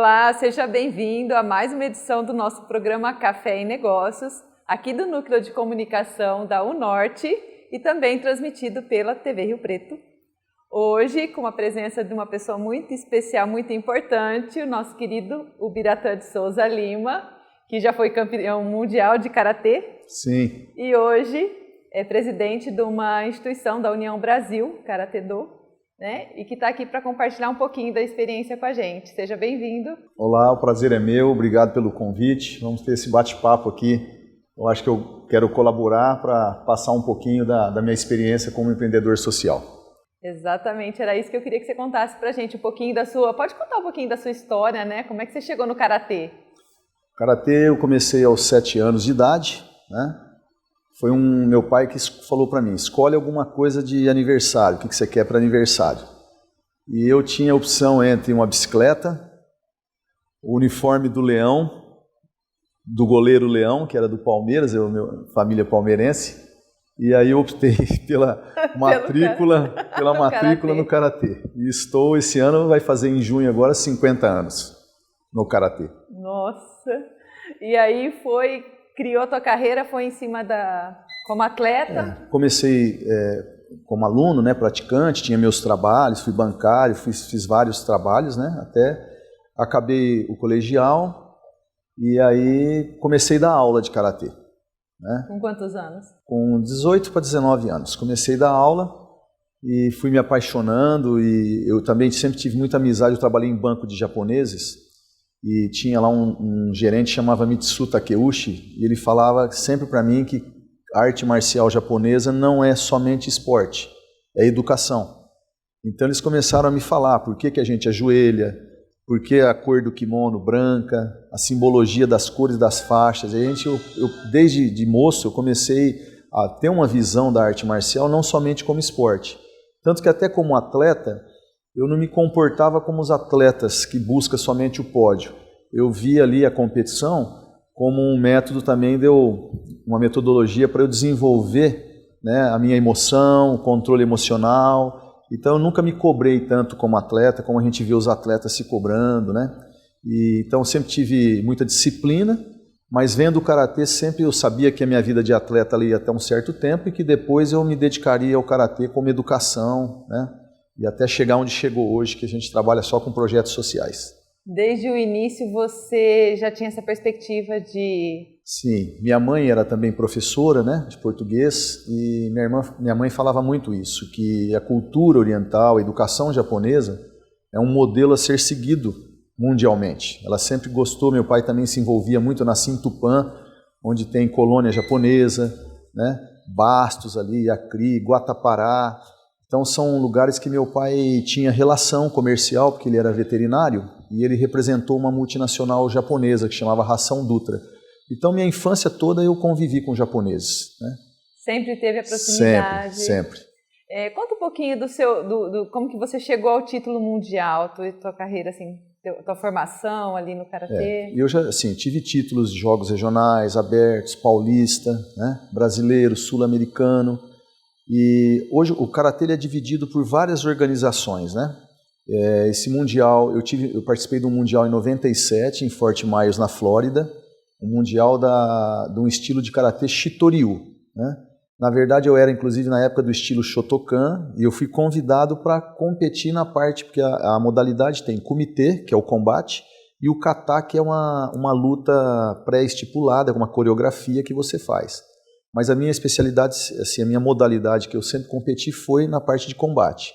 Olá, seja bem-vindo a mais uma edição do nosso programa Café e Negócios, aqui do Núcleo de Comunicação da UNORTE e também transmitido pela TV Rio Preto. Hoje, com a presença de uma pessoa muito especial, muito importante, o nosso querido Ubiratã de Souza Lima, que já foi campeão mundial de Karatê. Sim. E hoje é presidente de uma instituição da União Brasil, Karatê-Do, né? E que está aqui para compartilhar um pouquinho da experiência com a gente. Seja bem-vindo. Olá, o prazer é meu, obrigado pelo convite. Vamos ter esse bate-papo aqui. Eu acho que eu quero colaborar para passar um pouquinho da minha experiência como empreendedor social. Exatamente, era isso que eu queria que você contasse para a gente, um pouquinho da sua... Pode contar um pouquinho da sua história, né? Como é que você chegou no Karatê? Karatê eu comecei aos 7 anos de idade, né? Foi meu pai que falou para mim, escolhe alguma coisa de aniversário, o que você quer para aniversário. E eu tinha a opção entre uma bicicleta, o uniforme do Leão, do goleiro Leão, que era do Palmeiras, minha família palmeirense, e aí eu optei pela matrícula no Karatê. E estou, esse ano, vai fazer em junho agora, 50 anos no Karatê. Nossa! E aí criou a tua carreira, foi em cima como atleta? Comecei como aluno, né, praticante, tinha meus trabalhos, fui bancário, fiz vários trabalhos, né, até acabei o colegial e aí comecei a dar aula de Karatê. Né? Com quantos anos? Com 18 para 19 anos. Comecei a dar aula e fui me apaixonando e eu também sempre tive muita amizade, eu trabalhei em banco de japoneses e tinha lá um gerente que chamava Mitsu Takeuchi e ele falava sempre para mim que a arte marcial japonesa não é somente esporte, é educação. Então eles começaram a me falar por que a gente ajoelha, por que a cor do kimono branca, a simbologia das cores das faixas. E eu desde de moço eu comecei a ter uma visão da arte marcial não somente como esporte. Tanto que até como atleta, eu não me comportava como os atletas que buscam somente o pódio. Eu via ali a competição como um método também, uma metodologia para eu desenvolver, né, a minha emoção, o controle emocional. Então eu nunca me cobrei tanto como atleta, como a gente vê os atletas se cobrando, né? Então eu sempre tive muita disciplina, mas vendo o Karatê sempre eu sabia que a minha vida de atleta ali ia até um certo tempo e que depois eu me dedicaria ao Karatê como educação, né? E até chegar onde chegou hoje, que a gente trabalha só com projetos sociais. Desde o início você já tinha essa perspectiva de... Sim, minha mãe era também professora, né, de português e minha mãe falava muito isso, que a cultura oriental, a educação japonesa é um modelo a ser seguido mundialmente. Ela sempre gostou, meu pai também se envolvia muito na Sintupã, onde tem colônia japonesa, né, Bastos ali, Acre, Guatapará. Então são lugares que meu pai tinha relação comercial, porque ele era veterinário, e ele representou uma multinacional japonesa que chamava Ração Dutra. Então minha infância toda eu convivi com japoneses. Né? Sempre teve a proximidade? Sempre. Conta um pouquinho como que você chegou ao título mundial, tua carreira, assim, tua formação ali no Karatê. Eu já tive títulos de jogos regionais, abertos, paulista, né? Brasileiro, sul-americano. E hoje o Karatê é dividido por várias organizações, né? Esse mundial, eu participei de um mundial em 97 em Fort Myers, na Flórida, um mundial de um estilo de Karatê Shitoryu, né? Na verdade eu era inclusive na época do estilo Shotokan e eu fui convidado para competir na parte, porque a modalidade tem Kumite, que é o combate, e o Kata, que é uma luta pré-estipulada, uma coreografia que você faz. Mas a minha especialidade, assim, a minha modalidade que eu sempre competi foi na parte de combate.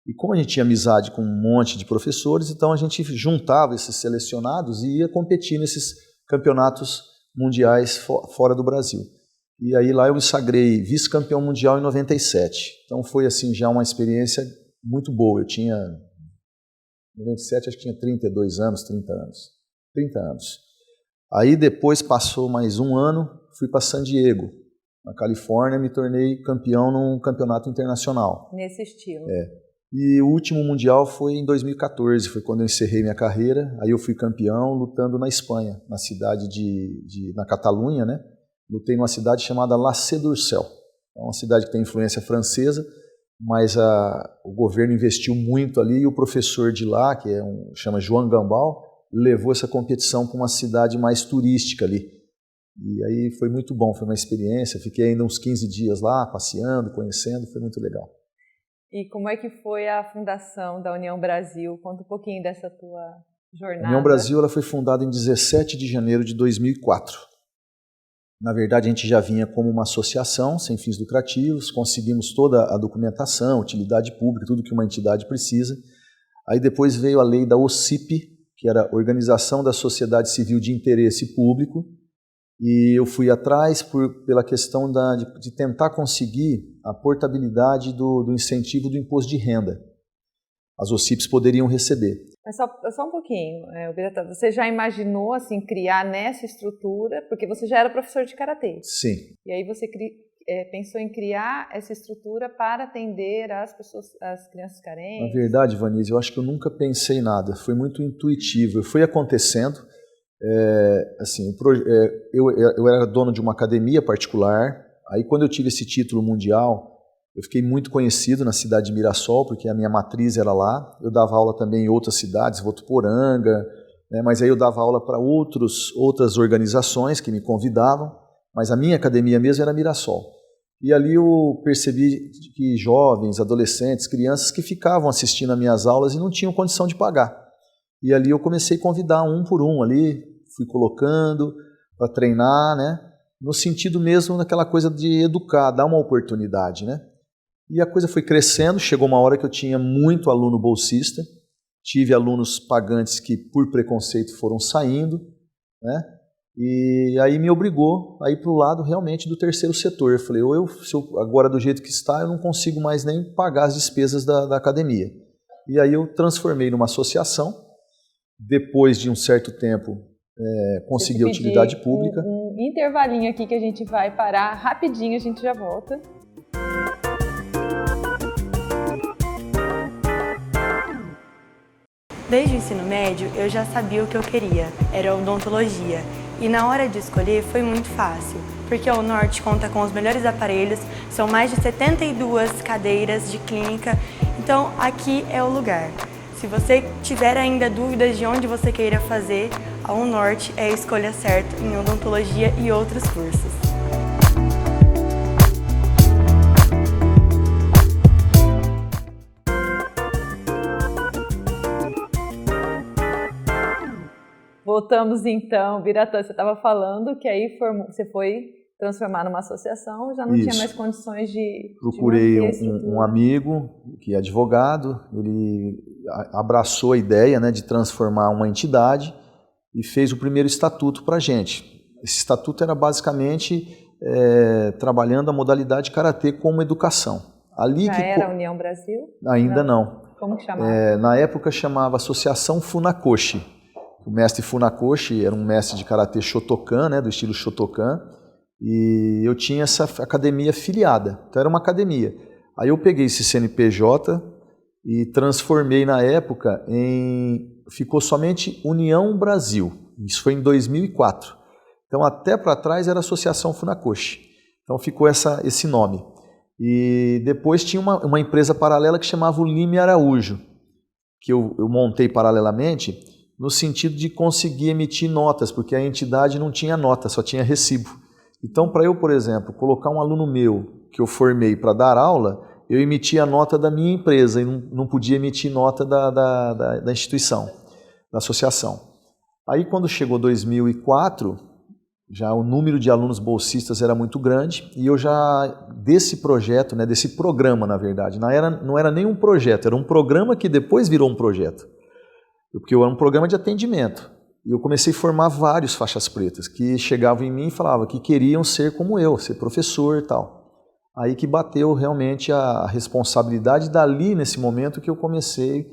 E como a gente tinha amizade com um monte de professores, então a gente juntava esses selecionados e ia competir nesses campeonatos mundiais fora do Brasil. E aí lá eu me sagrei vice-campeão mundial em 97. Então foi assim já uma experiência muito boa. Eu tinha, em 97 acho que tinha 32 anos, 30 anos. Aí depois passou mais um ano, fui para San Diego, na Califórnia, me tornei campeão num campeonato internacional. Nesse estilo. E o último mundial foi em 2014, foi quando eu encerrei minha carreira. Aí eu fui campeão lutando na Espanha, na cidade na Catalunha, né? Lutei numa cidade chamada La Cé-d'Urgell. É uma cidade que tem influência francesa, mas o governo investiu muito ali e o professor de lá, chama João Gambal, levou essa competição para uma cidade mais turística ali. E aí foi muito bom, foi uma experiência. Fiquei ainda uns 15 dias lá, passeando, conhecendo, foi muito legal. E como é que foi a fundação da União Brasil? Conta um pouquinho dessa tua jornada. A União Brasil ela foi fundada em 17 de janeiro de 2004. Na verdade, a gente já vinha como uma associação sem fins lucrativos, conseguimos toda a documentação, utilidade pública, tudo que uma entidade precisa. Aí depois veio a lei da OCIP, que era Organização da Sociedade Civil de Interesse Público, e eu fui atrás pela questão de tentar conseguir a portabilidade do incentivo do imposto de renda. As OCIPs poderiam receber. Mas só um pouquinho, Biratan, você já imaginou assim, criar nessa estrutura, porque você já era professor de karatê. Sim. E aí você pensou em criar essa estrutura para atender as pessoas, as crianças carentes? Na verdade, Vanise, eu acho que eu nunca pensei nada, foi muito intuitivo, foi acontecendo. Eu era dono de uma academia particular, aí quando eu tive esse título mundial, eu fiquei muito conhecido na cidade de Mirassol, porque a minha matriz era lá. Eu dava aula também em outras cidades, Votuporanga, né, mas aí eu dava aula para outras organizações que me convidavam, mas a minha academia mesmo era Mirassol. E ali eu percebi que jovens, adolescentes, crianças que ficavam assistindo às minhas aulas e não tinham condição de pagar. E ali eu comecei a convidar um por um ali, fui colocando para treinar, né, no sentido mesmo daquela coisa de educar, dar uma oportunidade, né. E a coisa foi crescendo, chegou uma hora que eu tinha muito aluno bolsista, tive alunos pagantes que por preconceito foram saindo, né? E aí me obrigou a ir para o lado realmente do terceiro setor. Eu falei, agora do jeito que está, eu não consigo mais nem pagar as despesas da academia. E aí eu transformei numa associação, depois de um certo tempo consegui a utilidade pública. Um intervalinho aqui que a gente vai parar rapidinho, a gente já volta. Desde o ensino médio, eu já sabia o que eu queria, era odontologia. E na hora de escolher foi muito fácil, porque a UNORTE conta com os melhores aparelhos, são mais de 72 cadeiras de clínica, então aqui é o lugar. Se você tiver ainda dúvidas de onde você queira fazer, a UNORTE é a escolha certa em odontologia e outros cursos. Voltamos então, Biratan, você estava falando que aí você foi transformar numa associação, já não tinha mais condições de... Procurei um amigo que é advogado, ele abraçou a ideia, né, de transformar uma entidade e fez o primeiro estatuto para a gente. Esse estatuto era basicamente trabalhando a modalidade karatê como educação. Ali era a União Brasil? Ainda não. Como que chamava? Na época chamava Associação Funakoshi. O mestre Funakoshi era um mestre de karatê Shotokan, né, do estilo Shotokan, e eu tinha essa academia filiada, então era uma academia. Aí eu peguei esse CNPJ e transformei na época ficou somente União Brasil, isso foi em 2004. Então até para trás era Associação Funakoshi, então ficou esse nome. E depois tinha uma empresa paralela que chamava o Lime Araújo, que eu montei paralelamente, no sentido de conseguir emitir notas, porque a entidade não tinha nota, só tinha recibo. Então, para eu, por exemplo, colocar um aluno meu que eu formei para dar aula, eu emitia a nota da minha empresa e não podia emitir nota da instituição, da associação. Aí, quando chegou 2004, já o número de alunos bolsistas era muito grande e eu já, desse projeto, né, desse programa, na verdade, não era nem um projeto, era um programa que depois virou um projeto. Porque eu era um programa de atendimento. E eu comecei a formar vários faixas pretas que chegavam em mim e falavam que queriam ser como eu, ser professor e tal. Aí que bateu realmente a responsabilidade dali, nesse momento, que eu comecei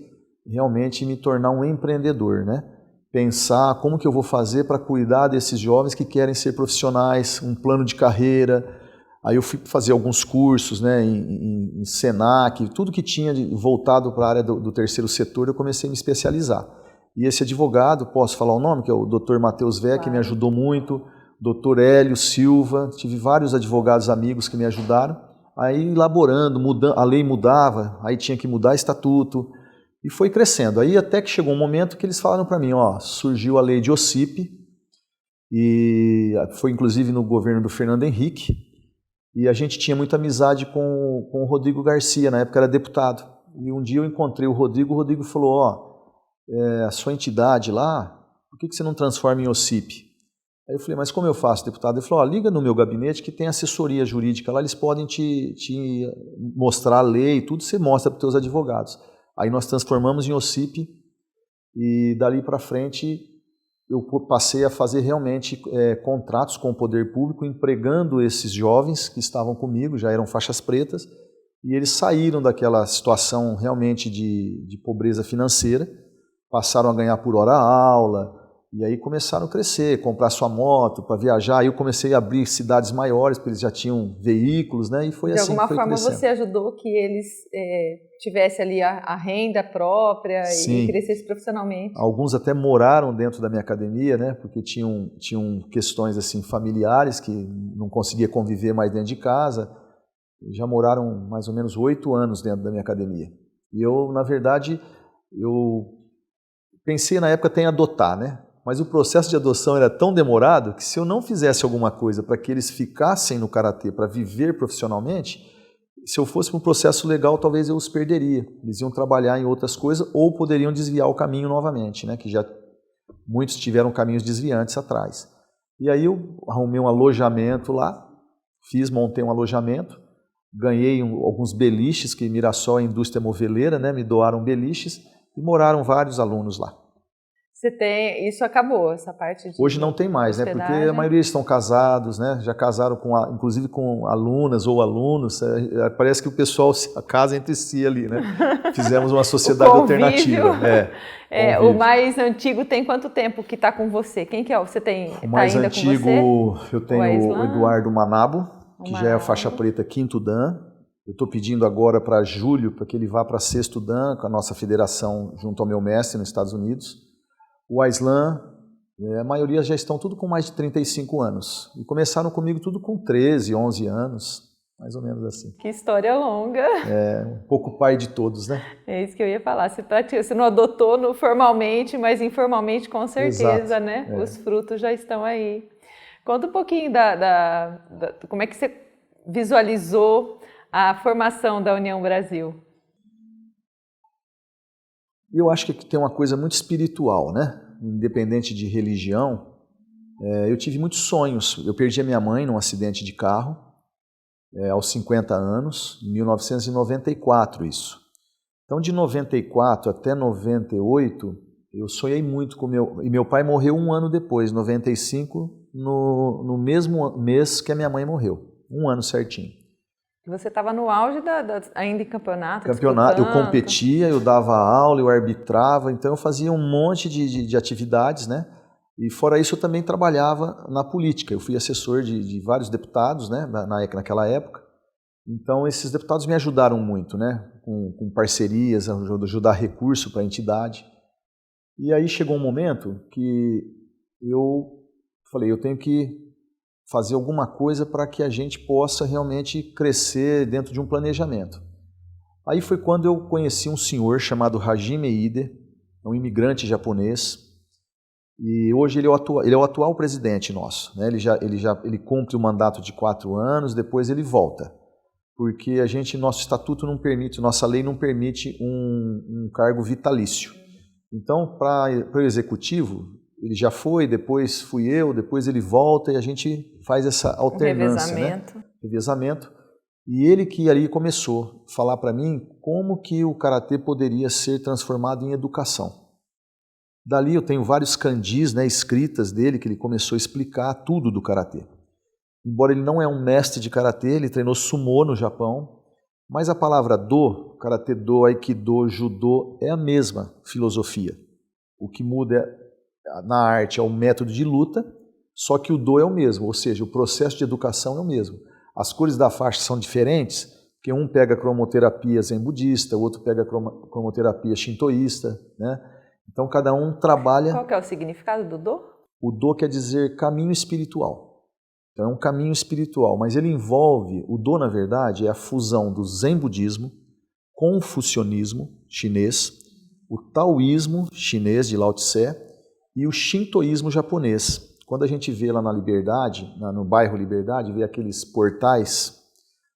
realmente a me tornar um empreendedor, né? Pensar como que eu vou fazer para cuidar desses jovens que querem ser profissionais, um plano de carreira. Aí eu fui fazer alguns cursos, né, em Senac, tudo que tinha voltado para a área do terceiro setor, eu comecei a me especializar. E esse advogado, posso falar o nome, que é o Dr. Matheus Vé, que me ajudou muito, Dr. Hélio Silva, tive vários advogados amigos que me ajudaram, aí elaborando, a lei mudava, aí tinha que mudar estatuto, E foi crescendo. Aí até que chegou um momento que eles falaram para mim, ó, surgiu a lei de OCIP, e foi inclusive no governo do Fernando Henrique, e a gente tinha muita amizade com o Rodrigo Garcia, na época era deputado. E um dia eu encontrei o Rodrigo falou, ó, a sua entidade lá, por que você não transforma em OCIP? Aí eu falei, mas como eu faço, deputado? Ele falou, ó, liga no meu gabinete que tem assessoria jurídica lá, eles podem te mostrar a lei e tudo, você mostra para os teus advogados. Aí nós transformamos em OCIP e dali para frente eu passei a fazer realmente contratos com o poder público, empregando esses jovens que estavam comigo, já eram faixas pretas, e eles saíram daquela situação realmente de pobreza financeira, passaram a ganhar por hora aula, e aí começaram a crescer, comprar sua moto para viajar. Aí eu comecei a abrir cidades maiores, porque eles já tinham veículos, né? E foi assim que foi crescendo. De alguma forma você ajudou que eles tivessem ali a renda própria. Sim. E crescessem profissionalmente. Alguns até moraram dentro da minha academia, né? Porque tinham questões assim familiares que não conseguia conviver mais dentro de casa. Já moraram mais ou menos 8 anos dentro da minha academia. E eu, na verdade, eu pensei na época em adotar, né? Mas o processo de adoção era tão demorado que se eu não fizesse alguma coisa para que eles ficassem no karatê, para viver profissionalmente, se eu fosse para um processo legal, talvez eu os perderia. Eles iam trabalhar em outras coisas ou poderiam desviar o caminho novamente, né? Que já muitos tiveram caminhos desviantes atrás. E aí eu arrumei um alojamento lá, montei um alojamento, ganhei alguns beliches, que Mirassol é indústria moveleira, né? Me doaram beliches e moraram vários alunos lá. Isso acabou, essa parte de hoje não tem mais, né? Porque a maioria estão casados, né? Já casaram inclusive com alunas ou alunos. Parece que o pessoal se casa entre si ali, né? Fizemos uma sociedade alternativa. O mais antigo tem quanto tempo que está com você? Quem que é? Você tem? O mais antigo, eu tenho o Eduardo Manabo, que já é a faixa preta 5º Dan. Eu estou pedindo agora para Júlio, para que ele vá para 6º Dan, com a nossa federação, junto ao meu mestre nos Estados Unidos. O Aislan, a maioria já estão tudo com mais de 35 anos. E começaram comigo tudo com 13, 11 anos, mais ou menos assim. Que história longa. Um pouco pai de todos, né? É isso que eu ia falar. Você não adotou formalmente, mas informalmente com certeza, exato, né? Os frutos já estão aí. Conta um pouquinho como é que você visualizou a formação da União Brasil. Eu acho que tem uma coisa muito espiritual, né? Independente de religião. Eu tive muitos sonhos. Eu perdi a minha mãe num acidente de carro, aos 50 anos, em 1994 isso. Então, de 94 até 98, eu sonhei muito com e meu pai morreu um ano depois, 95, no mesmo mês que a minha mãe morreu, um ano certinho. Você estava no auge ainda em campeonato? Eu competia, eu dava aula, eu arbitrava, então eu fazia um monte de atividades, né? E fora isso eu também trabalhava na política. Eu fui assessor de vários deputados, né? Naquela época. Então esses deputados me ajudaram muito, né? Com parcerias, ajudar recurso para a entidade. E aí chegou um momento que eu falei, eu tenho que fazer alguma coisa para que a gente possa realmente crescer dentro de um planejamento. Aí foi quando eu conheci um senhor chamado Hajime Ide, um imigrante japonês, e hoje ele é o atual presidente nosso, né? Ele cumpre o mandato de 4 anos, depois ele volta, porque nosso estatuto não permite, nossa lei não permite um cargo vitalício. Então, para o executivo, ele já foi, depois fui eu, depois ele volta e a gente faz essa alternância, revezamento. Né? Revezamento. E ele que ali começou a falar para mim como que o karatê poderia ser transformado em educação. Dali eu tenho vários kanjis, né, escritas dele, que ele começou a explicar tudo do karatê. Embora ele não é um mestre de karatê, ele treinou sumô no Japão, mas a palavra do, karatê do, aikido, judô, é a mesma filosofia. O que muda na arte é o método de luta, só que o do é o mesmo, ou seja, o processo de educação é o mesmo. As cores da faixa são diferentes, porque um pega cromoterapia zen budista, o outro pega cromoterapia shintoísta, né? Então cada um trabalha... Qual que é o significado do do? O do quer dizer caminho espiritual. Então é um caminho espiritual, mas ele envolve, o do na verdade é a fusão do zen budismo, confucionismo chinês, o taoísmo chinês de Lao Tse e o shintoísmo japonês. Quando a gente vê lá na Liberdade, no bairro Liberdade, vê aqueles portais,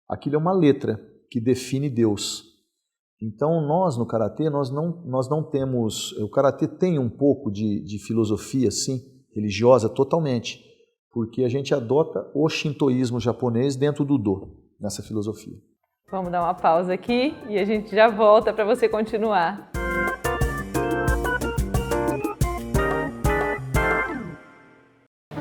aquilo é uma letra que define Deus. Então nós no Karatê, nós não temos, o Karatê tem um pouco de filosofia, sim, religiosa totalmente, porque a gente adota o shintoísmo japonês dentro do Do, nessa filosofia. Vamos dar uma pausa aqui e a gente já volta para você continuar.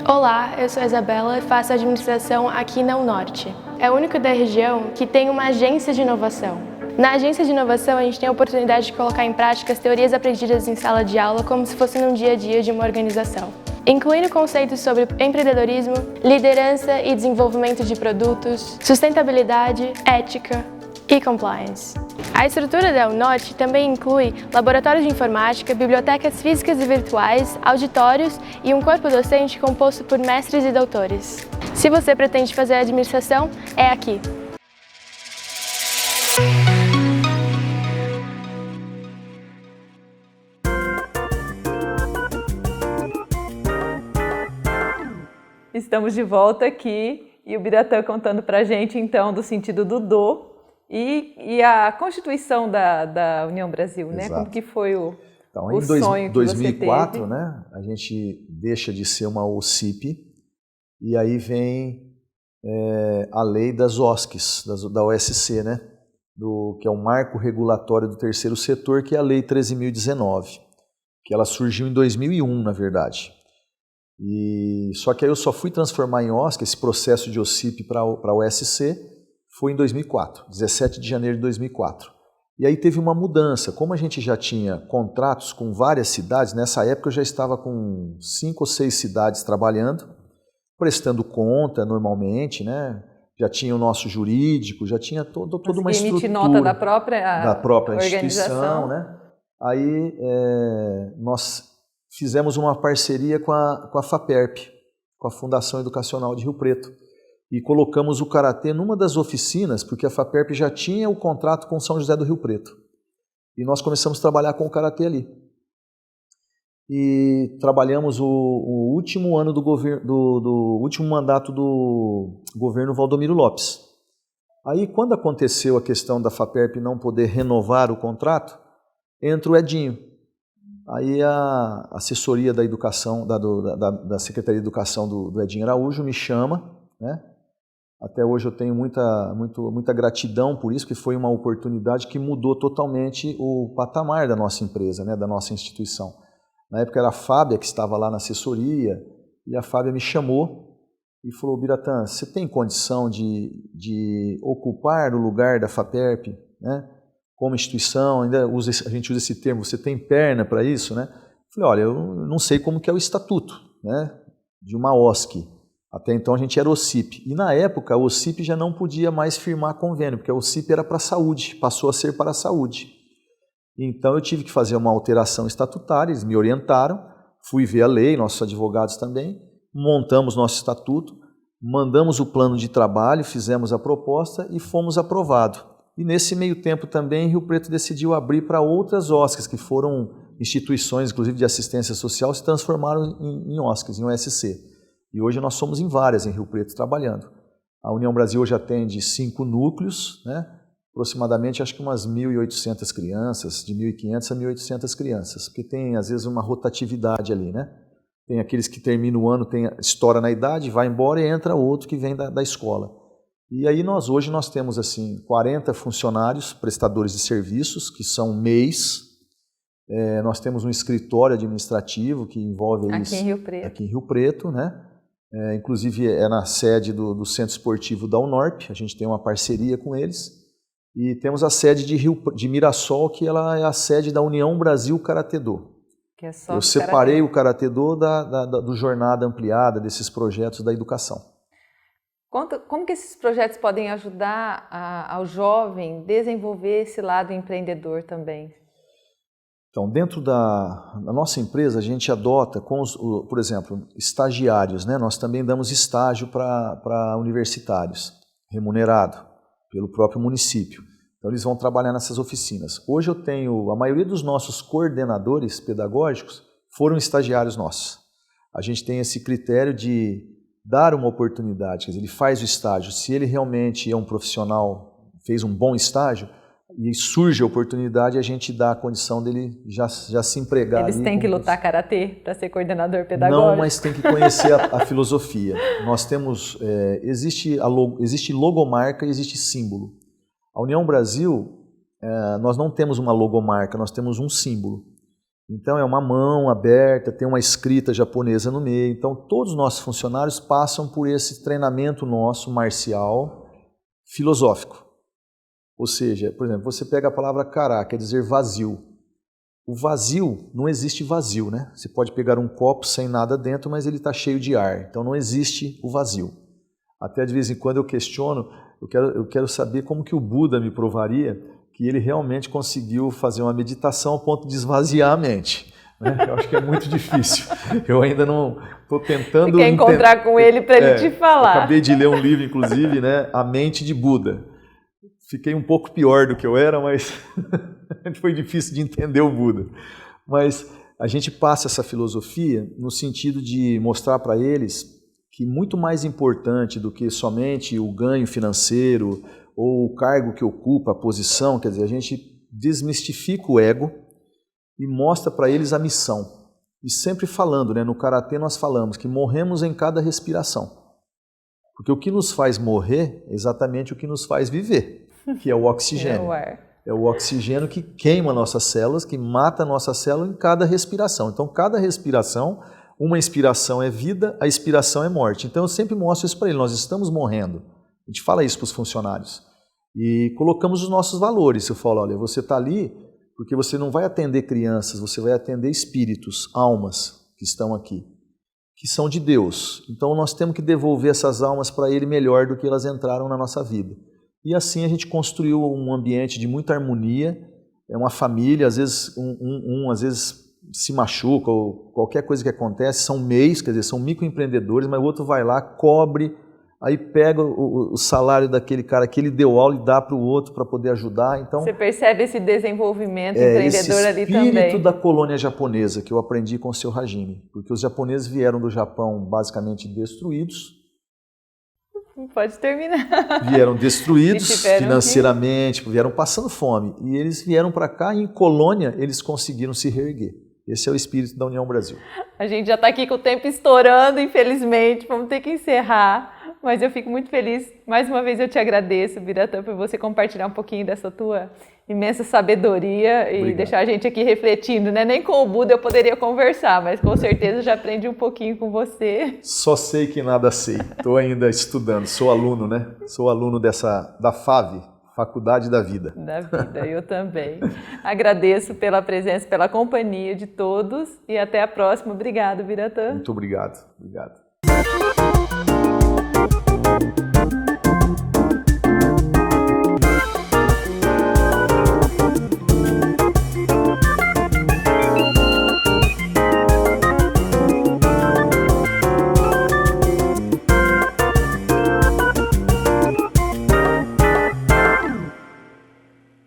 Olá, eu sou a Isabela e faço administração aqui na UNORTE. É o único da região que tem uma agência de inovação. Na agência de inovação, a gente tem a oportunidade de colocar em prática as teorias aprendidas em sala de aula como se fosse num dia a dia de uma organização, incluindo conceitos sobre empreendedorismo, liderança e desenvolvimento de produtos, sustentabilidade, ética e compliance. A estrutura da UNORTE também inclui laboratórios de informática, bibliotecas físicas e virtuais, auditórios e um corpo docente composto por mestres e doutores. Se você pretende fazer administração, é aqui. Estamos de volta aqui e o Biratã contando para a gente então do sentido do Do e a constituição da União Brasil, né? Como que foi o sonho que 2004, você teve? né? A gente deixa de ser uma OCIP e aí vem a lei das OSCs, da OSC, né? Que é o Marco Regulatório do Terceiro Setor, que é a Lei 13.019, que ela surgiu em 2001, na verdade. Só que aí eu só fui transformar em OSC, esse processo de OCIP para a OSC, foi em 2004, 17 de janeiro de 2004. E aí teve uma mudança. Como a gente já tinha contratos com várias cidades, nessa época eu já estava com 5 ou 6 cidades trabalhando, prestando conta normalmente, né? Já tinha o nosso jurídico, já tinha toda uma estrutura. Emitir nota da própria instituição, né? Aí nós fizemos uma parceria com a FAPERP, com a Fundação Educacional de Rio Preto, e colocamos o Karatê numa das oficinas, porque a FAPERP já tinha o contrato com São José do Rio Preto. E nós começamos a trabalhar com o Karatê ali. E trabalhamos o último ano do último mandato do governo Valdomiro Lopes. Aí, quando aconteceu a questão da FAPERP não poder renovar o contrato, entra o Edinho. Aí a assessoria da educação, da Secretaria de Educação do Edinho Araújo me chama, né? Até hoje eu tenho muita gratidão por isso, que foi uma oportunidade que mudou totalmente o patamar da nossa empresa, né? Da nossa instituição. Na época era a Fábia que estava lá na assessoria, e a Fábia me chamou e falou: Biratã, você tem condição de ocupar o lugar da FAPERP, né? Como instituição, a gente usa esse termo, você tem perna para isso, né? Falei: olha, eu não sei como que é o estatuto, né, de uma OSC. Até então a gente era OCIP. E na época a OCIP já não podia mais firmar convênio, porque a OCIP era para a saúde, passou a ser para a saúde. Então eu tive que fazer uma alteração estatutária, eles me orientaram, fui ver a lei, nossos advogados também, montamos nosso estatuto, mandamos o plano de trabalho, fizemos a proposta e fomos aprovados. E nesse meio tempo também Rio Preto decidiu abrir para outras OSCs, que foram instituições, inclusive de assistência social, se transformaram em OSCs, em OSC. E hoje nós somos em várias em Rio Preto trabalhando. A União Brasil hoje atende 5 núcleos, né? Aproximadamente acho que umas 1.800 crianças, de 1.500 a 1.800 crianças, porque tem às vezes uma rotatividade ali, né? Tem aqueles que terminam o ano, estoura na idade, vai embora e entra outro que vem da escola. E aí hoje nós temos assim 40 funcionários, prestadores de serviços, que são MEIs. Nós temos um escritório administrativo que envolve eles aqui em Rio Preto, né? Inclusive é na sede do Centro Esportivo da UNORP, a gente tem uma parceria com eles. E temos a sede de Mirassol, que ela é a sede da União Brasil Karatê Do. Que é só eu separei o Karatê Do do Jornada Ampliada, desses projetos da educação. Como que esses projetos podem ajudar ao jovem desenvolver esse lado empreendedor também? Então, dentro da nossa empresa, a gente adota, por exemplo, estagiários, né? Nós também damos estágio para universitários, remunerado pelo próprio município. Então eles vão trabalhar nessas oficinas. Hoje eu tenho, a maioria dos nossos coordenadores pedagógicos foram estagiários nossos. A gente tem esse critério de dar uma oportunidade, quer dizer, ele faz o estágio. Se ele realmente é um profissional, fez um bom estágio, e surge a oportunidade, a gente dá a condição dele já se empregar. Eles têm que lutar karatê para ser coordenador pedagógico? Não, mas tem que conhecer a filosofia. Nós temos, existe logomarca e existe símbolo. A União Brasil, nós não temos uma logomarca, nós temos um símbolo. Então é uma mão aberta, tem uma escrita japonesa no meio. Então todos os nossos funcionários passam por esse treinamento nosso marcial filosófico. Ou seja, por exemplo, você pega a palavra kara, quer dizer vazio. O vazio, não existe vazio, né? Você pode pegar um copo sem nada dentro, mas ele está cheio de ar. Então não existe o vazio. Até de vez em quando eu questiono, eu quero saber como que o Buda me provaria que ele realmente conseguiu fazer uma meditação ao ponto de esvaziar a mente. Né? Eu acho que é muito difícil. Eu ainda não estou tentando... Você quer encontrar com ele para ele te falar. Acabei de ler um livro, inclusive, né? A Mente de Buda. Fiquei um pouco pior do que eu era, mas foi difícil de entender o Buda. Mas a gente passa essa filosofia no sentido de mostrar para eles que muito mais importante do que somente o ganho financeiro ou o cargo que ocupa, a posição, quer dizer, a gente desmistifica o ego e mostra para eles a missão. E sempre falando, né, no Karatê nós falamos que morremos em cada respiração. Porque o que nos faz morrer é exatamente o que nos faz viver. Que é o oxigênio. É o oxigênio que queima nossas células, que mata a nossa célula em cada respiração. Então, cada respiração, uma inspiração é vida, a expiração é morte. Então, eu sempre mostro isso para ele, nós estamos morrendo. A gente fala isso para os funcionários. E colocamos os nossos valores. Eu falo, olha, você está ali porque você não vai atender crianças, você vai atender espíritos, almas que estão aqui, que são de Deus. Então, nós temos que devolver essas almas para ele melhor do que elas entraram na nossa vida. E assim a gente construiu um ambiente de muita harmonia, é uma família, às vezes às vezes se machuca ou qualquer coisa que acontece, são MEIs, quer dizer, são microempreendedores, mas o outro vai lá, cobre, aí pega o salário daquele cara que ele deu aula e dá para o outro para poder ajudar. Então, você percebe esse desenvolvimento empreendedor ali também. Esse espírito da colônia japonesa que eu aprendi com o seu Hajime, porque os japoneses vieram do Japão basicamente destruídos. Pode terminar. Vieram destruídos financeiramente, vieram passando fome. E eles vieram para cá e em colônia eles conseguiram se reerguer. Esse é o espírito da União Brasil. A gente já está aqui com o tempo estourando, infelizmente, vamos ter que encerrar. Mas eu fico muito feliz. Mais uma vez eu te agradeço, Biratã, por você compartilhar um pouquinho dessa tua imensa sabedoria e deixar a gente aqui refletindo, né? Nem com o Buda eu poderia conversar, mas com certeza já aprendi um pouquinho com você. Só sei que nada sei. Estou ainda estudando, sou aluno, né? Sou aluno da FAV, Faculdade da Vida. Da vida, eu também. Agradeço pela presença, pela companhia de todos e até a próxima. Obrigado, Biratã. Muito obrigado. Obrigado.